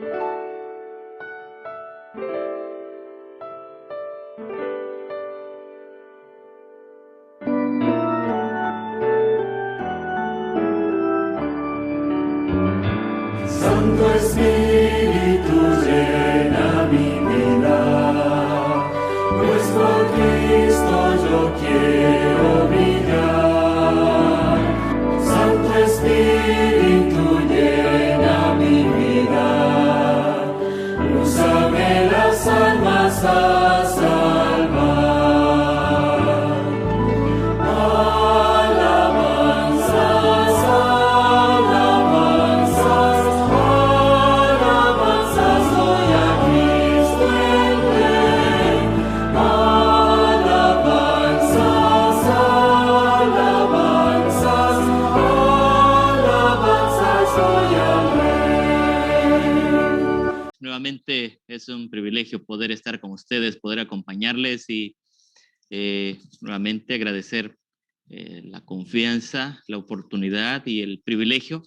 Santo Espíritu llena mi vida, nuestro Cristo yo quiero brillar. Santo Espíritu llena mi vida, úsame las almas a salvar. Nuevamente es un privilegio poder estar con ustedes, poder acompañarles y nuevamente agradecer la confianza, la oportunidad y el privilegio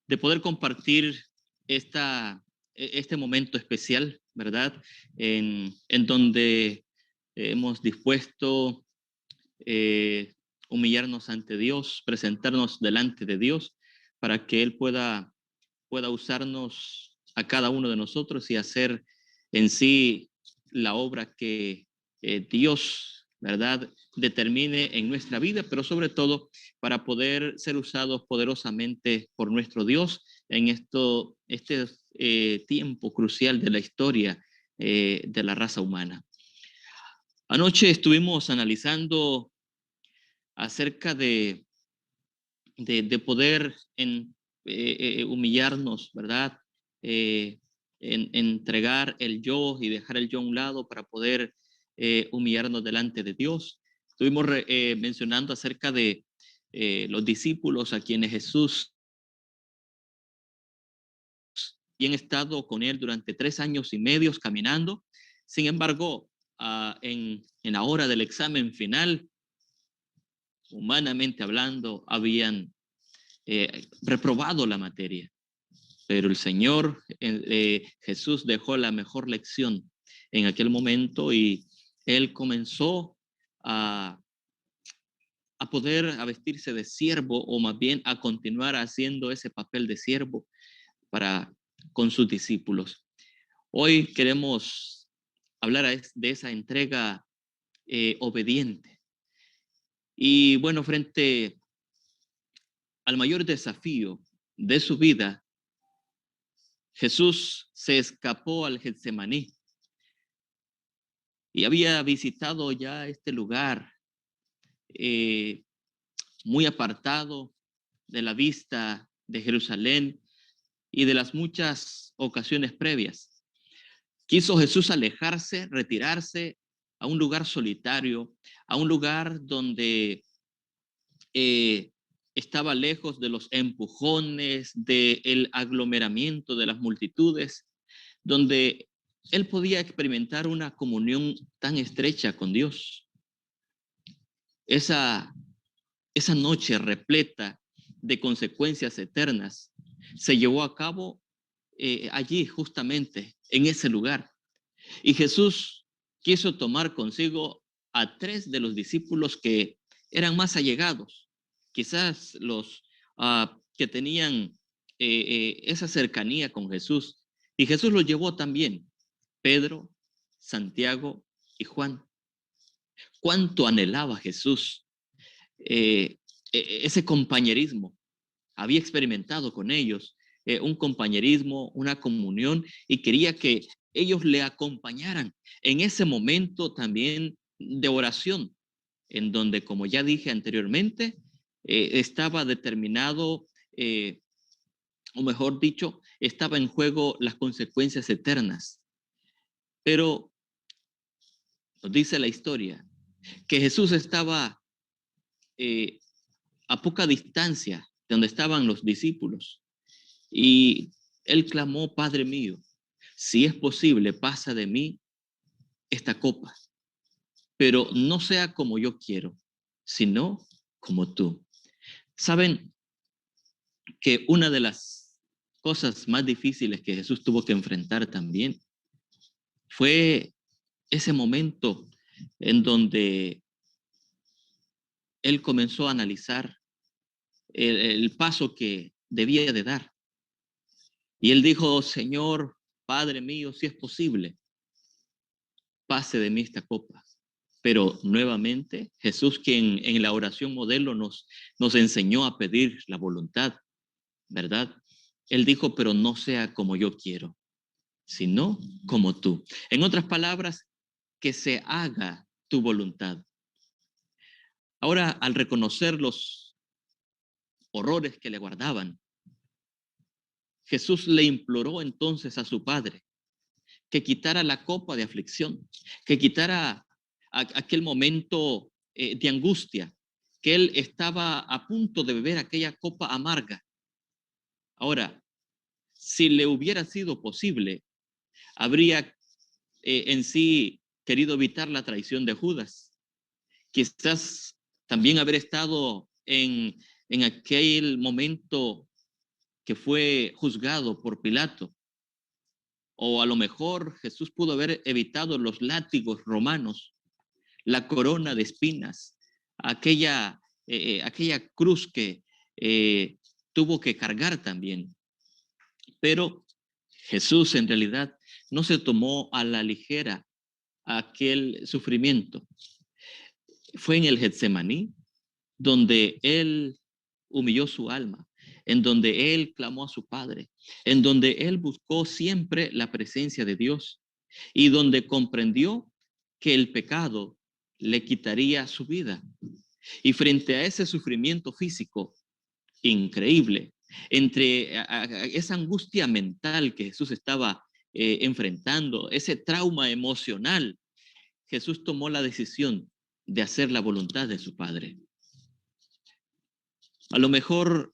de poder compartir este momento especial, ¿verdad? En donde hemos dispuesto humillarnos ante Dios, presentarnos delante de Dios para que Él pueda usarnos a cada uno de nosotros y hacer en sí la obra que Dios, ¿verdad?, determine en nuestra vida, pero sobre todo para poder ser usados poderosamente por nuestro Dios en este tiempo crucial de la historia de la raza humana. Anoche estuvimos analizando acerca de poder humillarnos, ¿verdad? Entregar el yo y dejar el yo a un lado para poder humillarnos delante de Dios. Estuvimos mencionando acerca de los discípulos a quienes Jesús habían estado con él durante 3 años y medio caminando. Sin embargo, en la hora del examen final, humanamente hablando, habían reprobado la materia. Pero el Señor Jesús dejó la mejor lección en aquel momento y Él comenzó a poder vestirse de siervo, o más bien a continuar haciendo ese papel de siervo con sus discípulos. Hoy queremos hablar de esa entrega obediente. Y bueno, frente al mayor desafío de su vida, Jesús se escapó al Getsemaní y había visitado ya este lugar muy apartado de la vista de Jerusalén y de las muchas ocasiones previas. Quiso Jesús alejarse, retirarse a un lugar solitario, a un lugar donde estaba lejos de los empujones, del aglomeramiento de las multitudes, donde él podía experimentar una comunión tan estrecha con Dios. Esa noche repleta de consecuencias eternas se llevó a cabo allí, justamente en ese lugar. Y Jesús quiso tomar consigo a 3 de los discípulos que eran más allegados, quizás los que tenían esa cercanía con Jesús. Y Jesús los llevó también, Pedro, Santiago y Juan. ¿Cuánto anhelaba Jesús ese compañerismo? Había experimentado con ellos un compañerismo, una comunión, y quería que ellos le acompañaran en ese momento también de oración, en donde, como ya dije anteriormente, estaba determinado, o mejor dicho, estaba en juego las consecuencias eternas. Pero nos dice la historia que Jesús estaba a poca distancia de donde estaban los discípulos, y él clamó: Padre mío, si es posible, pasa de mí esta copa, pero no sea como yo quiero, sino como tú. Saben que una de las cosas más difíciles que Jesús tuvo que enfrentar también. Fue ese momento en donde él comenzó a analizar el paso que debía de dar. Y él dijo: Señor, Padre mío, si es posible, pase de mí esta copa. Pero nuevamente, Jesús, quien en la oración modelo nos enseñó a pedir la voluntad, ¿verdad? Él dijo: pero no sea como yo quiero, sino como tú. En otras palabras, que se haga tu voluntad. Ahora, al reconocer los horrores que le guardaban, Jesús le imploró entonces a su Padre que quitara la copa de aflicción, que quitara aquel momento de angustia, que él estaba a punto de beber aquella copa amarga. Ahora, si le hubiera sido posible, habría en sí querido evitar la traición de Judas. Quizás también haber estado en aquel momento que fue juzgado por Pilato. O a lo mejor Jesús pudo haber evitado los látigos romanos, la corona de espinas, aquella cruz que tuvo que cargar también. Pero Jesús en realidad no se tomó a la ligera aquel sufrimiento. Fue en el Getsemaní donde él humilló su alma, en donde él clamó a su Padre, en donde él buscó siempre la presencia de Dios y donde comprendió que el pecado le quitaría su vida. Y frente a ese sufrimiento físico increíble, entre esa angustia mental que Jesús estaba enfrentando, ese trauma emocional, Jesús tomó la decisión de hacer la voluntad de su Padre. A lo mejor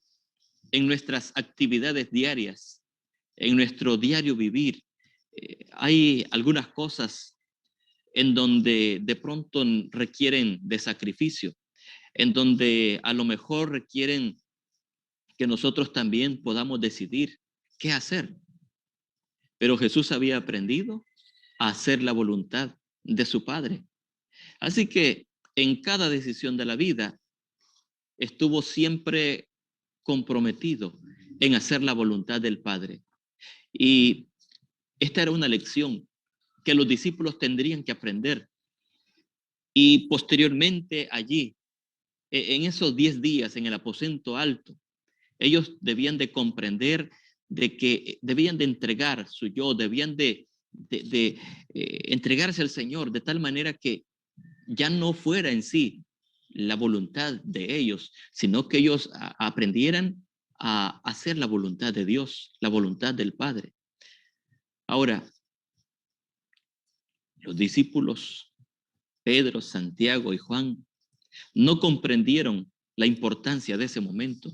en nuestras actividades diarias, en nuestro diario vivir, hay algunas cosas en donde de pronto requieren de sacrificio, en donde a lo mejor requieren que nosotros también podamos decidir qué hacer. Pero Jesús había aprendido a hacer la voluntad de su Padre. Así que en cada decisión de la vida estuvo siempre comprometido en hacer la voluntad del Padre. Y esta era una lección que los discípulos tendrían que aprender. Y posteriormente allí, en esos 10 días en el aposento alto, ellos debían de comprender de que debían de entregar su yo, debían de entregarse al Señor de tal manera que ya no fuera en sí la voluntad de ellos, sino que ellos aprendieran a hacer la voluntad de Dios, la voluntad del Padre. Ahora, los discípulos, Pedro, Santiago y Juan, no comprendieron la importancia de ese momento.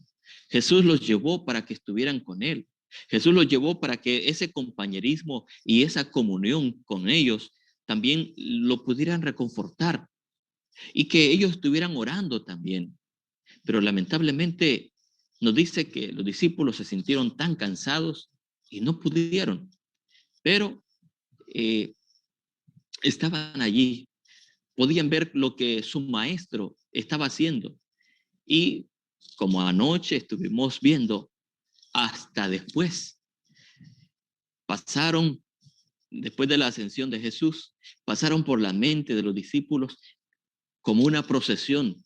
Jesús los llevó para que estuvieran con él. Jesús los llevó para que ese compañerismo y esa comunión con ellos también lo pudieran reconfortar y que ellos estuvieran orando también. Pero lamentablemente nos dice que los discípulos se sintieron tan cansados y no pudieron. Pero estaban allí, podían ver lo que su maestro estaba haciendo. Y como anoche estuvimos viendo, hasta después pasaron, después de la ascensión de Jesús, pasaron por la mente de los discípulos como una procesión,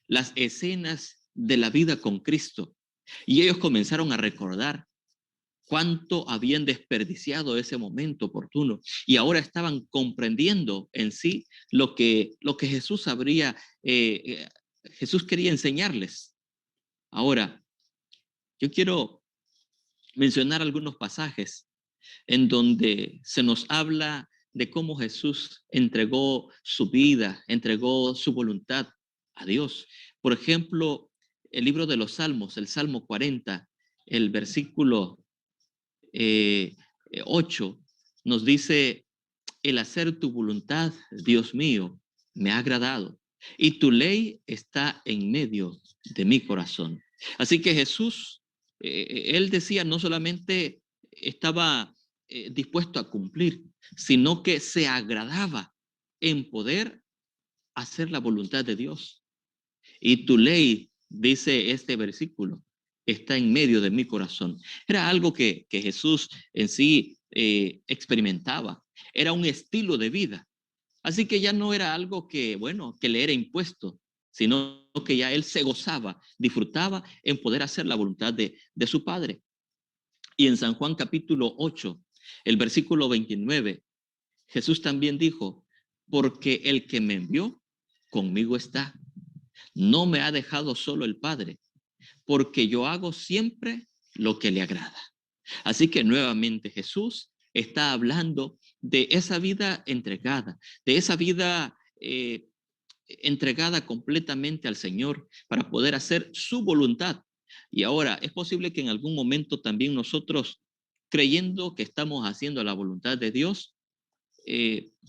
las escenas de la vida con Cristo. Y ellos comenzaron a recordar cuánto habían desperdiciado ese momento oportuno y ahora estaban comprendiendo en sí lo que Jesús Jesús quería enseñarles. Ahora, yo quiero mencionar algunos pasajes en donde se nos habla de cómo Jesús entregó su vida, entregó su voluntad a Dios. Por ejemplo, el libro de los Salmos, el Salmo 40, el versículo 8, nos dice: el hacer tu voluntad, Dios mío, me ha agradado, y tu ley está en medio de mi corazón. Así que Jesús él decía, no solamente estaba dispuesto a cumplir, sino que se agradaba en poder hacer la voluntad de Dios. Y tu ley, dice este versículo, está en medio de mi corazón. Era algo que Jesús en sí experimentaba. Era un estilo de vida. Así que ya no era algo que, bueno, que le era impuesto, sino que ya él se gozaba, disfrutaba en poder hacer la voluntad de su Padre. Y en San Juan capítulo 8, el versículo 29, Jesús también dijo, porque el que me envió, conmigo está. No me ha dejado solo el Padre, porque yo hago siempre lo que le agrada. Así que nuevamente Jesús está hablando de esa vida entregada, de esa vida entregada completamente al Señor para poder hacer su voluntad. Y ahora es posible que en algún momento también nosotros, creyendo que estamos haciendo la voluntad de Dios,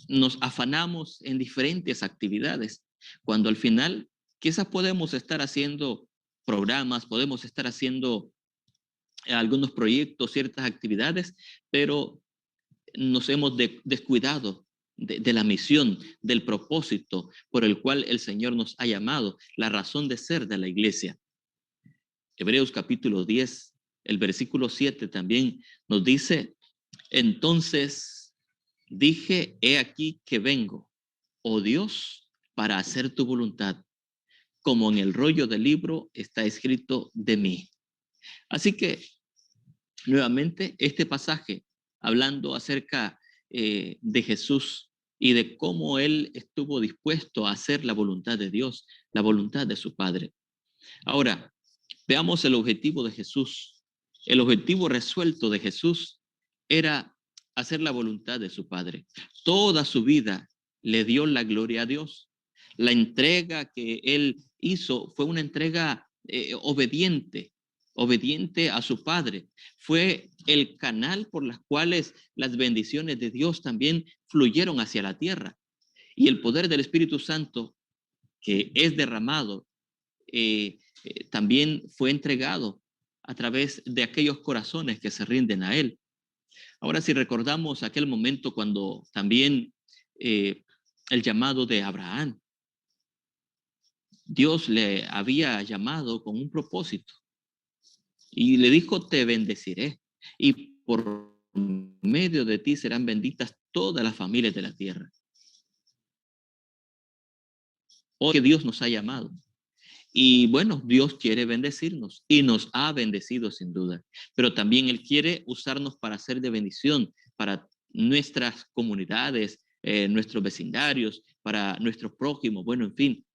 nos afanamos en diferentes actividades, cuando al final quizás podemos estar haciendo programas, podemos estar haciendo algunos proyectos, ciertas actividades, pero nos hemos descuidado de la misión, del propósito por el cual el Señor nos ha llamado, la razón de ser de la iglesia. Hebreos capítulo 10, el versículo 7 también nos dice, entonces dije, he aquí que vengo, oh Dios, para hacer tu voluntad, como en el rollo del libro está escrito de mí. Así que, nuevamente, este pasaje, hablando acerca de Jesús y de cómo él estuvo dispuesto a hacer la voluntad de Dios, la voluntad de su Padre. Ahora, veamos el objetivo de Jesús. El objetivo resuelto de Jesús era hacer la voluntad de su Padre. Toda su vida le dio la gloria a Dios. La entrega que él hizo fue una entrega obediente a su Padre. Fue el canal por las cuales las bendiciones de Dios también fluyeron hacia la tierra. Y el poder del Espíritu Santo que es derramado también fue entregado a través de aquellos corazones que se rinden a Él. Ahora, si recordamos aquel momento cuando también el llamado de Abraham, Dios le había llamado con un propósito y le dijo, te bendeciré y por medio de ti serán benditas todas las familias de la tierra. Hoy que Dios nos ha llamado. Y bueno, Dios quiere bendecirnos y nos ha bendecido sin duda, pero también Él quiere usarnos para ser de bendición para nuestras comunidades, nuestros vecindarios, para nuestros prójimos. Bueno, en fin,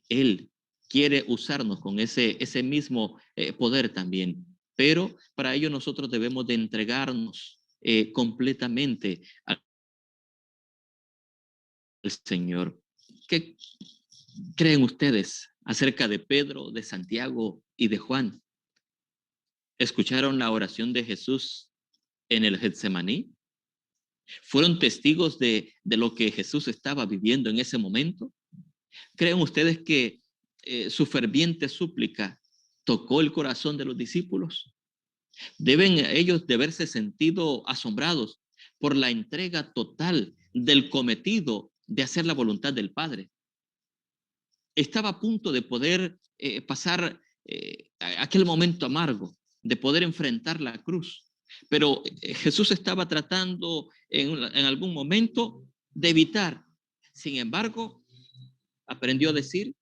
Él quiere usarnos con ese mismo poder también, pero para ello nosotros debemos de entregarnos completamente al Señor. ¿Qué creen ustedes acerca de Pedro, de Santiago y de Juan? ¿Escucharon la oración de Jesús en el Getsemaní? ¿Fueron testigos de lo que Jesús estaba viviendo en ese momento? ¿Creen ustedes que su ferviente súplica tocó el corazón de los discípulos? Deben ellos de haberse sentido asombrados por la entrega total del cometido de hacer la voluntad del Padre. Estaba a punto de poder pasar aquel momento amargo, de poder enfrentar la cruz. Pero Jesús estaba tratando en algún momento de evitar. Sin embargo, aprendió a decir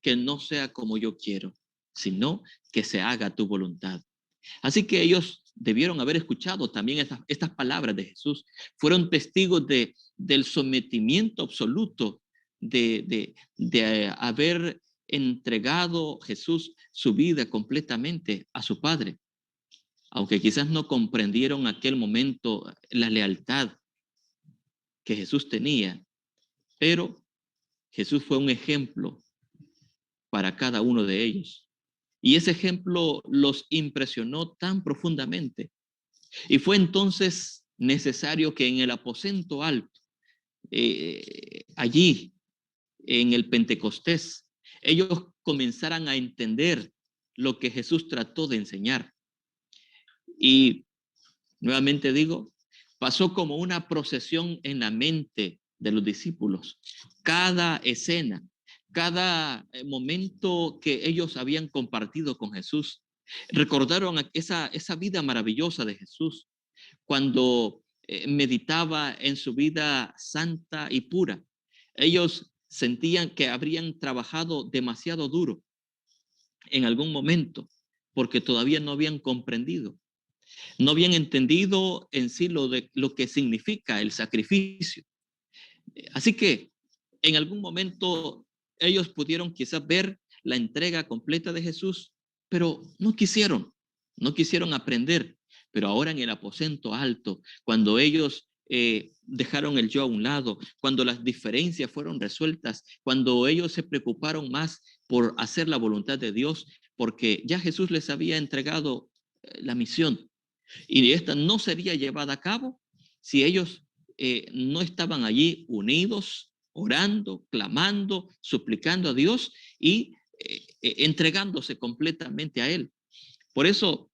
que no sea como yo quiero, sino que se haga tu voluntad. Así que ellos debieron haber escuchado también estas palabras de Jesús. Fueron testigos del sometimiento absoluto, de haber entregado Jesús su vida completamente a su Padre. Aunque quizás no comprendieron aquel momento la lealtad que Jesús tenía, pero Jesús fue un ejemplo para cada uno de ellos. Y ese ejemplo los impresionó tan profundamente. Y fue entonces necesario que en el aposento alto, allí en el Pentecostés, ellos comenzaran a entender lo que Jesús trató de enseñar. Y nuevamente digo, pasó como una procesión en la mente de los discípulos. Cada escena, cada momento que ellos habían compartido con Jesús, recordaron esa vida maravillosa de Jesús cuando meditaba en su vida santa y pura. Ellos sentían que habrían trabajado demasiado duro en algún momento porque todavía no habían comprendido, no habían entendido en sí lo que significa el sacrificio. Así que en algún momento ellos pudieron quizás ver la entrega completa de Jesús, pero no quisieron aprender. Pero ahora en el aposento alto, cuando ellos dejaron el yo a un lado, cuando las diferencias fueron resueltas, cuando ellos se preocuparon más por hacer la voluntad de Dios, porque ya Jesús les había entregado la misión y esta no sería llevada a cabo si ellos no estaban allí unidos, orando, clamando, suplicando a Dios y entregándose completamente a Él. Por eso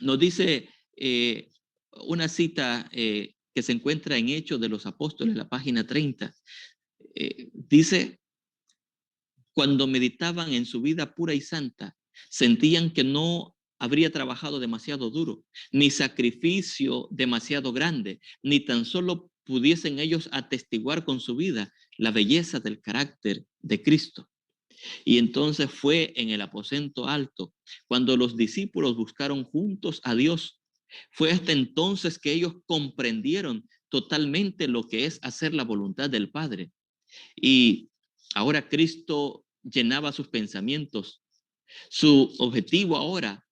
nos dice una cita que se encuentra en Hechos de los Apóstoles, la página 30. Dice, cuando meditaban en su vida pura y santa, sentían que no habría trabajado demasiado duro, ni sacrificio demasiado grande, ni tan solo pudiesen ellos atestiguar con su vida la belleza del carácter de Cristo. Y entonces fue en el aposento alto, cuando los discípulos buscaron juntos a Dios, fue hasta entonces que ellos comprendieron totalmente lo que es hacer la voluntad del Padre. Y ahora Cristo llenaba sus pensamientos. Su objetivo ahora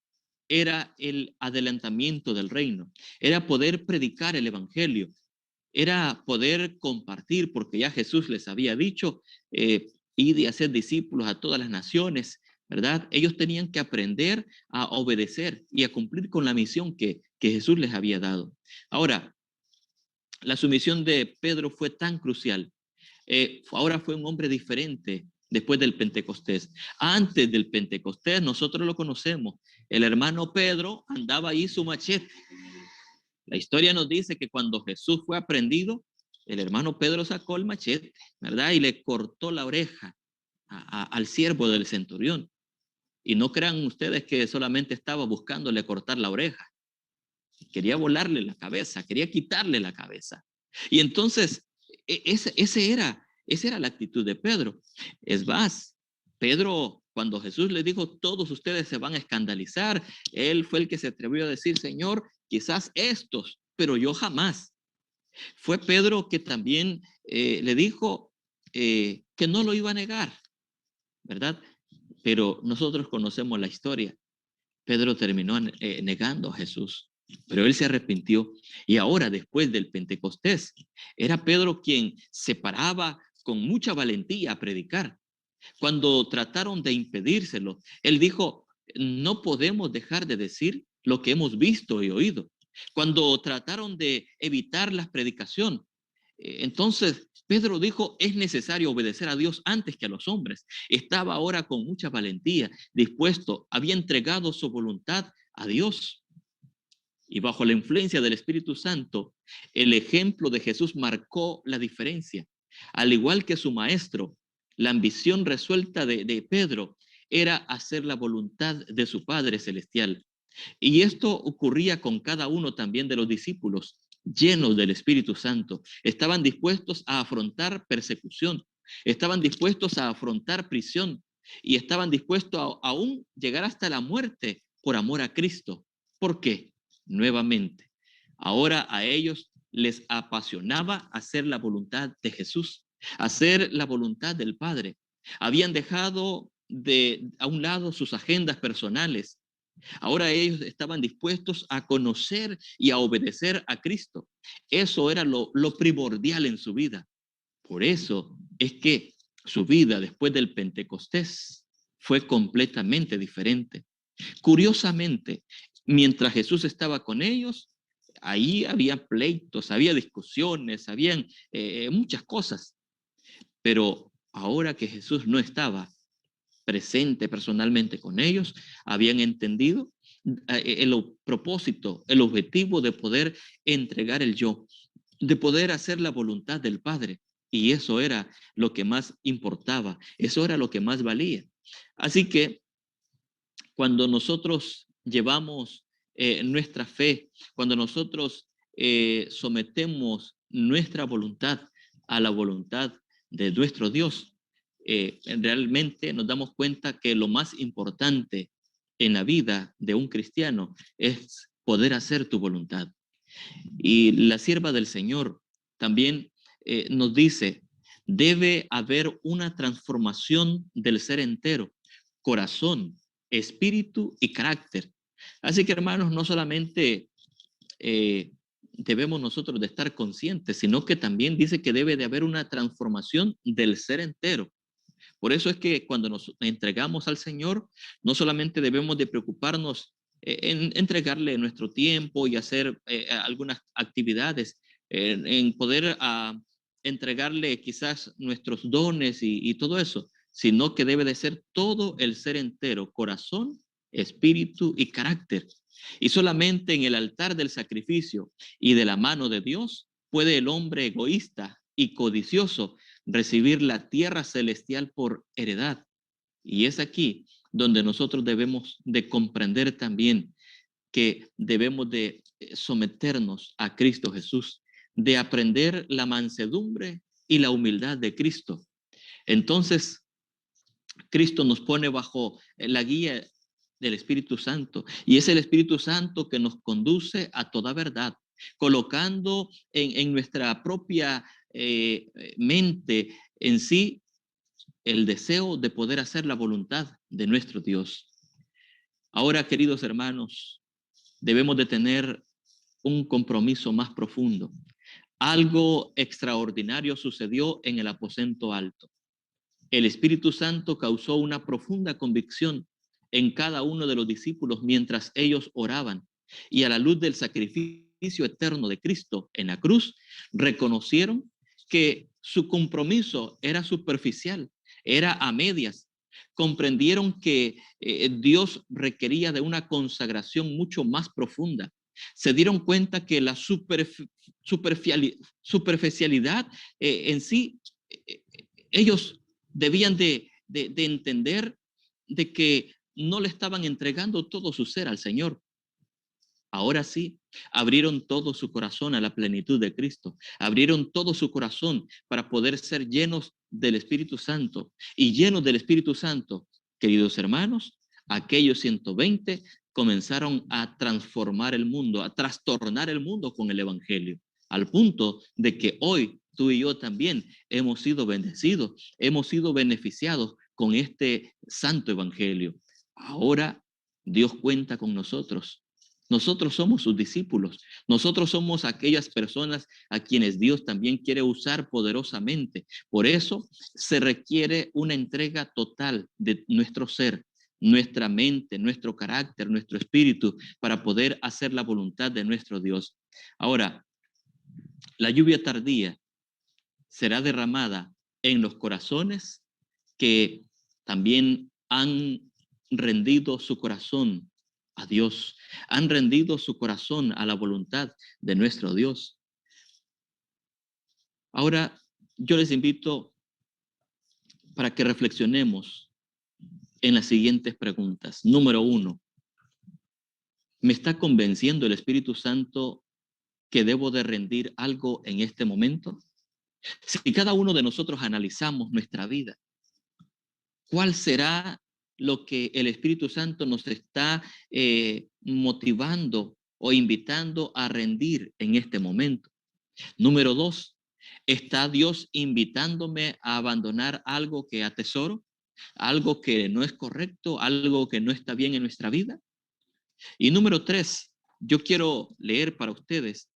era el adelantamiento del reino, era poder predicar el evangelio, era poder compartir, porque ya Jesús les había dicho, id y hacer discípulos a todas las naciones, ¿verdad? Ellos tenían que aprender a obedecer y a cumplir con la misión que Jesús les había dado. Ahora, la sumisión de Pedro fue tan crucial. Ahora fue un hombre diferente después del Pentecostés. Antes del Pentecostés, nosotros lo conocemos. El hermano Pedro andaba ahí su machete. La historia nos dice que cuando Jesús fue aprendido, el hermano Pedro sacó el machete, ¿verdad? Y le cortó la oreja al siervo del centurión. Y no crean ustedes que solamente estaba buscándole cortar la oreja. Quería volarle la cabeza, quería quitarle la cabeza. Y entonces, esa era la actitud de Pedro. Es más, Pedro, cuando Jesús le dijo, todos ustedes se van a escandalizar, él fue el que se atrevió a decir, Señor, quizás estos, pero yo jamás. Fue Pedro que también le dijo que no lo iba a negar, ¿verdad? Pero nosotros conocemos la historia. Pedro terminó negando a Jesús, pero él se arrepintió. Y ahora, después del Pentecostés, era Pedro quien se paraba con mucha valentía a predicar. Cuando trataron de impedírselo, él dijo, no podemos dejar de decir lo que hemos visto y oído. Cuando trataron de evitar la predicación, entonces Pedro dijo, es necesario obedecer a Dios antes que a los hombres. Estaba ahora con mucha valentía, dispuesto, había entregado su voluntad a Dios. Y bajo la influencia del Espíritu Santo, el ejemplo de Jesús marcó la diferencia. Al igual que su maestro, la ambición resuelta de Pedro era hacer la voluntad de su Padre Celestial. Y esto ocurría con cada uno también de los discípulos, llenos del Espíritu Santo. Estaban dispuestos a afrontar persecución, estaban dispuestos a afrontar prisión y estaban dispuestos a aún llegar hasta la muerte por amor a Cristo. ¿Por qué? Nuevamente, ahora a ellos les apasionaba hacer la voluntad de Jesús, hacer la voluntad del Padre. Habían dejado a un lado sus agendas personales. Ahora ellos estaban dispuestos a conocer y a obedecer a Cristo. Eso era lo primordial en su vida. Por eso es que su vida después del Pentecostés fue completamente diferente. Curiosamente, mientras Jesús estaba con ellos, ahí había pleitos, había discusiones, habían muchas cosas. Pero ahora que Jesús no estaba presente personalmente con ellos, habían entendido el propósito, el objetivo de poder entregar el yo, de poder hacer la voluntad del Padre. Y eso era lo que más importaba, eso era lo que más valía. Así que cuando nosotros llevamos nuestra fe, cuando nosotros sometemos nuestra voluntad a la voluntad de nuestro Dios, realmente nos damos cuenta que lo más importante en la vida de un cristiano es poder hacer tu voluntad. Y la sierva del Señor también nos dice, debe haber una transformación del ser entero, corazón, espíritu y carácter. Así que, hermanos, no solamente debemos nosotros de estar conscientes, sino que también dice que debe de haber una transformación del ser entero. Por eso es que cuando nos entregamos al Señor, no solamente debemos de preocuparnos en entregarle nuestro tiempo y hacer algunas actividades, en poder entregarle quizás nuestros dones y todo eso, sino que debe de ser todo el ser entero, corazón, espíritu y carácter. Y solamente en el altar del sacrificio y de la mano de Dios puede el hombre egoísta y codicioso recibir la tierra celestial por heredad. Y es aquí donde nosotros debemos de comprender también que debemos de someternos a Cristo Jesús, de aprender la mansedumbre y la humildad de Cristo. Entonces, Cristo nos pone bajo la guía del Espíritu Santo y es el Espíritu Santo que nos conduce a toda verdad, colocando en nuestra propia mente en sí el deseo de poder hacer la voluntad de nuestro Dios. Ahora, queridos hermanos, debemos de tener un compromiso más profundo. Algo extraordinario sucedió en el aposento alto. El Espíritu Santo causó una profunda convicción en cada uno de los discípulos mientras ellos oraban, y a la luz del sacrificio eterno de Cristo en la cruz, reconocieron que su compromiso era superficial, era a medias. Comprendieron que Dios requería de una consagración mucho más profunda. Se dieron cuenta que la superficialidad en sí, ellos debían de entender de que no le estaban entregando todo su ser al Señor. Ahora sí, abrieron todo su corazón a la plenitud de Cristo. Abrieron todo su corazón para poder ser llenos del Espíritu Santo. Y llenos del Espíritu Santo, queridos hermanos, aquellos 120 comenzaron a transformar el mundo, a trastornar el mundo con el Evangelio, al punto de que hoy tú y yo también hemos sido bendecidos, hemos sido beneficiados con este santo Evangelio. Ahora Dios cuenta con nosotros. Nosotros somos sus discípulos. Nosotros somos aquellas personas a quienes Dios también quiere usar poderosamente. Por eso se requiere una entrega total de nuestro ser, nuestra mente, nuestro carácter, nuestro espíritu, para poder hacer la voluntad de nuestro Dios. Ahora, la lluvia tardía será derramada en los corazones que también han rendido su corazón a Dios, han rendido su corazón a la voluntad de nuestro Dios. Ahora, yo les invito para que reflexionemos en las siguientes preguntas. Número 1, ¿me está convenciendo el Espíritu Santo que debo de rendir algo en este momento? Si cada uno de nosotros analizamos nuestra vida, ¿cuál será lo que el Espíritu Santo nos está motivando o invitando a rendir en este momento? Número 2, ¿está Dios invitándome a abandonar algo que atesoro? ¿Algo que no es correcto? ¿Algo que no está bien en nuestra vida? Y número 3, yo quiero leer para ustedes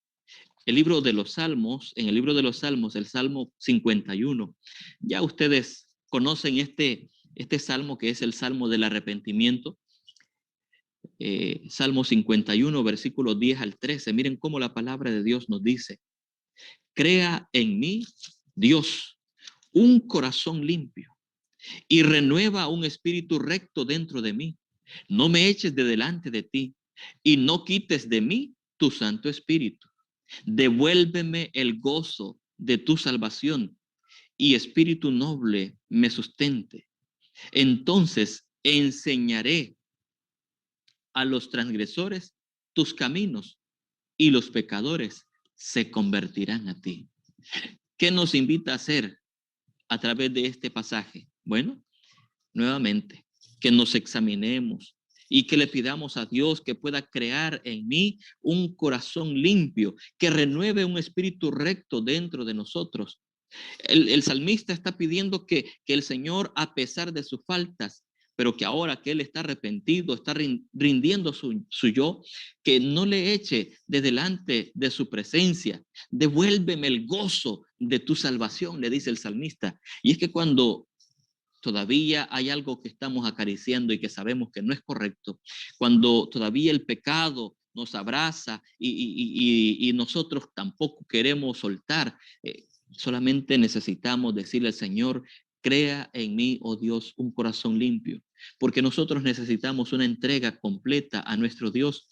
el libro de los Salmos, en el libro de los Salmos, el Salmo 51. Ya ustedes conocen este salmo que es el Salmo del arrepentimiento. Salmo 51, versículos 10 al 13. Miren cómo la palabra de Dios nos dice: crea en mí, Dios, un corazón limpio y renueva un espíritu recto dentro de mí. No me eches de delante de ti y no quites de mí tu Santo Espíritu. Devuélveme el gozo de tu salvación y espíritu noble me sustente. Entonces enseñaré a los transgresores tus caminos y los pecadores se convertirán a ti. ¿Qué nos invita a hacer a través de este pasaje? Bueno, nuevamente, que nos examinemos y que le pidamos a Dios que pueda crear en mí un corazón limpio, que renueve un espíritu recto dentro de nosotros. El salmista está pidiendo que el Señor, a pesar de sus faltas, pero que ahora que él está arrepentido, está rindiendo su yo, que no le eche de delante de su presencia. Devuélveme el gozo de tu salvación, le dice el salmista. Y es que cuando todavía hay algo que estamos acariciando y que sabemos que no es correcto, cuando todavía el pecado nos abraza y nosotros tampoco queremos soltar, solamente necesitamos decirle al Señor, crea en mí, oh Dios, un corazón limpio, porque nosotros necesitamos una entrega completa a nuestro Dios.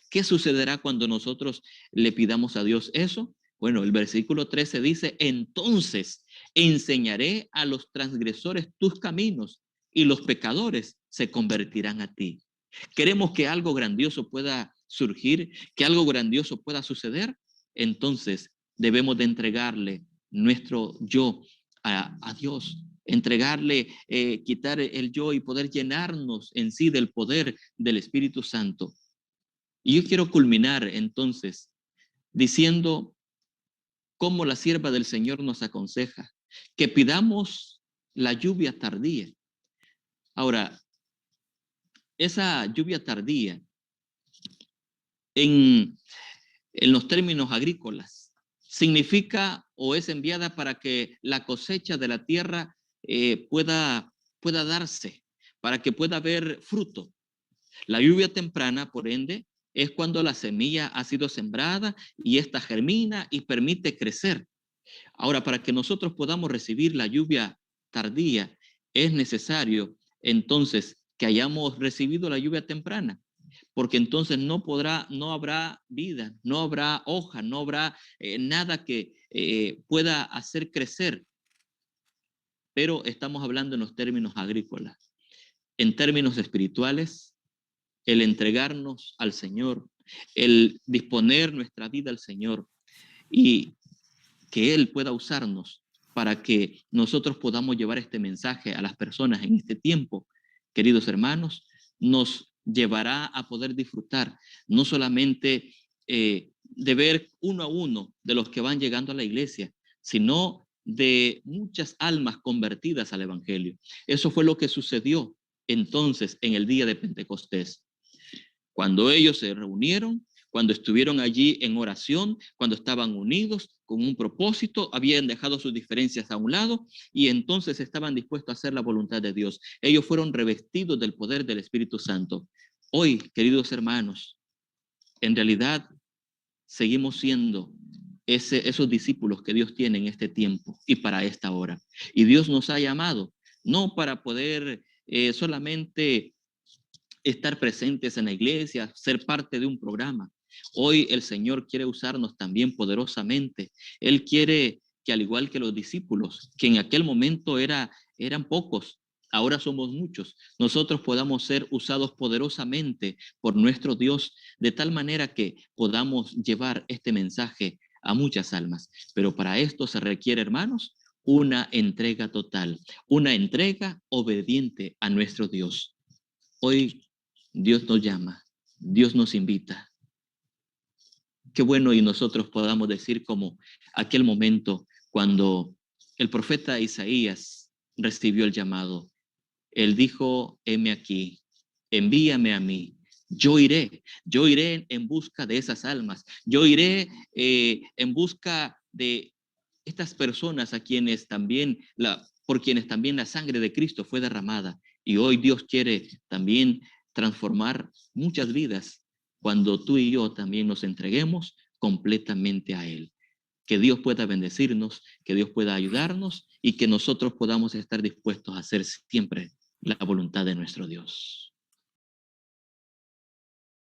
¿Qué sucederá cuando nosotros le pidamos a Dios eso? Bueno, el versículo 13 dice, entonces enseñaré a los transgresores tus caminos y los pecadores se convertirán a ti. Queremos que algo grandioso pueda surgir, que algo grandioso pueda suceder. Entonces debemos de entregarle nuestro yo a Dios, entregarle, quitar el yo y poder llenarnos en sí del poder del Espíritu Santo. Y yo quiero culminar entonces diciendo cómo la sierva del Señor nos aconseja que pidamos la lluvia tardía. Ahora, esa lluvia tardía en los términos agrícolas significa o es enviada para que la cosecha de la tierra pueda darse, para que pueda haber fruto. La lluvia temprana, por ende, es cuando la semilla ha sido sembrada y ésta germina y permite crecer. Ahora, para que nosotros podamos recibir la lluvia tardía, es necesario entonces que hayamos recibido la lluvia temprana, porque entonces no habrá vida, no habrá hoja, no habrá nada que pueda hacer crecer. Pero estamos hablando en los términos agrícolas. En términos espirituales, el entregarnos al Señor, el disponer nuestra vida al Señor y que Él pueda usarnos para que nosotros podamos llevar este mensaje a las personas en este tiempo, queridos hermanos, nos llevará a poder disfrutar no solamente de ver uno a uno de los que van llegando a la iglesia, sino de muchas almas convertidas al Evangelio. Eso fue lo que sucedió entonces en el día de Pentecostés. Cuando ellos se reunieron, cuando estuvieron allí en oración, cuando estaban unidos con un propósito, habían dejado sus diferencias a un lado y entonces estaban dispuestos a hacer la voluntad de Dios. Ellos fueron revestidos del poder del Espíritu Santo. Hoy, queridos hermanos, en realidad seguimos siendo esos discípulos que Dios tiene en este tiempo y para esta hora. Y Dios nos ha llamado, no para poder solamente estar presentes en la iglesia, ser parte de un programa. Hoy el Señor quiere usarnos también poderosamente. Él quiere que, al igual que los discípulos, que en aquel momento eran pocos, ahora somos muchos, nosotros podamos ser usados poderosamente por nuestro Dios, de tal manera que podamos llevar este mensaje a muchas almas. Pero para esto se requiere, hermanos, una entrega total, una entrega obediente a nuestro Dios. Hoy Dios nos llama, Dios nos invita. Qué bueno y nosotros podamos decir como aquel momento cuando el profeta Isaías recibió el llamado. Él dijo, heme aquí, envíame a mí. Yo iré en busca de esas almas. Yo iré en busca de estas personas a quienes también por quienes también la sangre de Cristo fue derramada. Y hoy Dios quiere también transformar muchas vidas cuando tú y yo también nos entreguemos completamente a Él. Que Dios pueda bendecirnos, que Dios pueda ayudarnos y que nosotros podamos estar dispuestos a hacer siempre la voluntad de nuestro Dios.